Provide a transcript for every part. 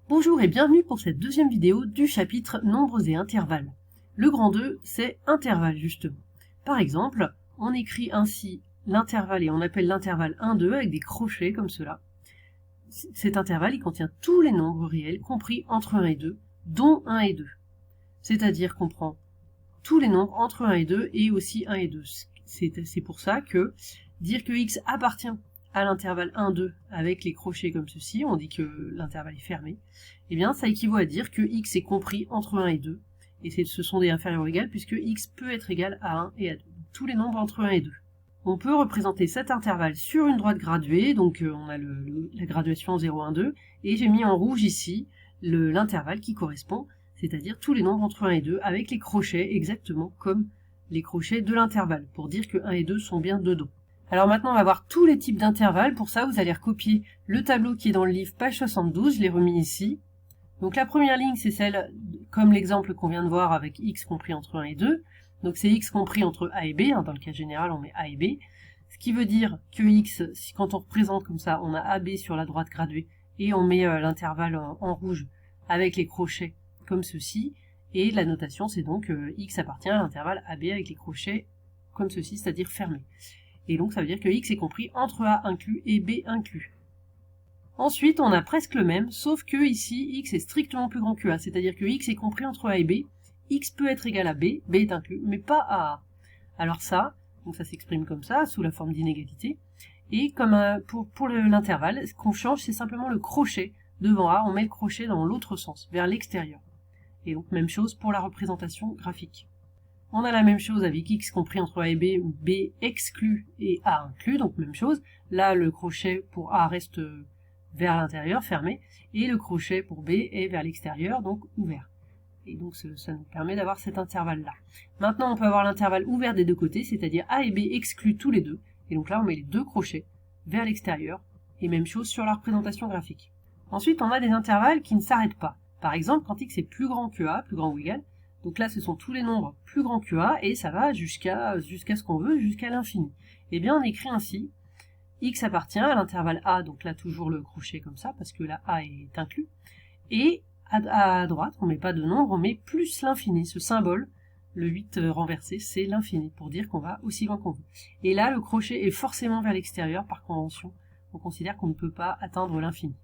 Bonjour et bienvenue pour cette deuxième vidéo du chapitre Nombres et intervalles. Le grand 2, c'est intervalle justement. Par exemple, on écrit ainsi l'intervalle et on appelle l'intervalle 1, 2 avec des crochets comme cela. Cet intervalle, il contient tous les nombres réels compris entre 1 et 2, dont 1 et 2. C'est-à-dire qu'on prend tous les nombres entre 1 et 2 et aussi 1 et 2. C'est pour ça que dire que x appartient à l'intervalle 1, 2 avec les crochets comme ceci, on dit que l'intervalle est fermé, eh bien ça équivaut à dire que x est compris entre 1 et 2, et ce sont des inférieurs ou égales puisque x peut être égal à 1 et à 2, tous les nombres entre 1 et 2. On peut représenter cet intervalle sur une droite graduée, donc on a la graduation 0, 1, 2, et j'ai mis en rouge ici l'intervalle qui correspond, c'est-à-dire tous les nombres entre 1 et 2 avec les crochets exactement comme les crochets de l'intervalle, pour dire que 1 et 2 sont bien dedans. Alors maintenant, on va voir tous les types d'intervalles. Pour ça, vous allez recopier le tableau qui est dans le livre, page 72. Je l'ai remis ici. Donc la première ligne, c'est celle, comme l'exemple qu'on vient de voir avec x compris entre 1 et 2. Donc c'est x compris entre a et b. Dans le cas général, on met a et b. Ce qui veut dire que x, quand on représente comme ça, on a ab sur la droite graduée et on met l'intervalle en rouge avec les crochets comme ceci. Et la notation, c'est donc x appartient à l'intervalle ab avec les crochets comme ceci, c'est-à-dire fermé. Et donc ça veut dire que x est compris entre a inclus et b inclus. Ensuite, on a presque le même, sauf que ici, x est strictement plus grand que a, c'est-à-dire que x est compris entre a et b, x peut être égal à b, b est inclus, mais pas à a. Alors ça, donc ça s'exprime comme ça, sous la forme d'inégalité, et comme pour l'intervalle, ce qu'on change, c'est simplement le crochet devant a, on met le crochet dans l'autre sens, vers l'extérieur. Et donc même chose pour la représentation graphique. On a la même chose avec x compris entre a et b, b exclu et a inclus, donc même chose. Là, le crochet pour a reste vers l'intérieur, fermé, et le crochet pour b est vers l'extérieur, donc ouvert. Et donc ça nous permet d'avoir cet intervalle-là. Maintenant, on peut avoir l'intervalle ouvert des deux côtés, c'est-à-dire a et b excluent tous les deux, et donc là, on met les deux crochets vers l'extérieur, et même chose sur la représentation graphique. Ensuite, on a des intervalles qui ne s'arrêtent pas. Par exemple, quand x est plus grand que a, plus grand ou égal, donc là, ce sont tous les nombres plus grands que a, et ça va jusqu'à ce qu'on veut, jusqu'à l'infini. Eh bien, on écrit ainsi, x appartient à l'intervalle a, donc là, toujours le crochet comme ça, parce que la a est inclus, et à droite, on met pas de nombre, on met plus l'infini, ce symbole, le 8 renversé, c'est l'infini, pour dire qu'on va aussi loin qu'on veut. Et là, le crochet est forcément vers l'extérieur, par convention, on considère qu'on ne peut pas atteindre l'infini.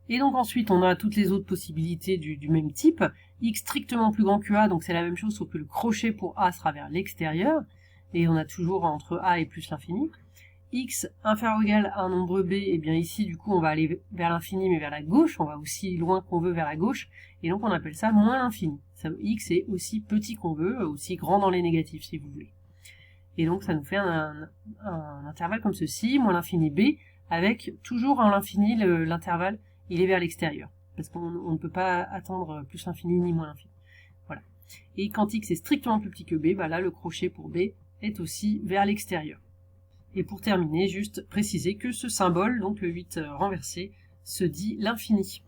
Et donc ensuite, on a toutes les autres possibilités du même type. X strictement plus grand que a, donc c'est la même chose, sauf que le crochet pour a sera vers l'extérieur. Et on a toujours entre a et plus l'infini. X inférieur ou égal à un nombre b, et bien ici, du coup, on va aller vers l'infini, mais vers la gauche. On va aussi loin qu'on veut vers la gauche. Et donc on appelle ça moins l'infini. X est aussi petit qu'on veut, aussi grand dans les négatifs, si vous voulez. Et donc ça nous fait un intervalle comme ceci, moins l'infini b, avec toujours en l'infini l'intervalle il est vers l'extérieur, parce qu'on ne peut pas attendre plus l'infini ni moins l'infini. Voilà. Et quand x est strictement plus petit que b, bah là le crochet pour b est aussi vers l'extérieur. Et pour terminer, juste préciser que ce symbole, donc le 8 renversé, se dit l'infini.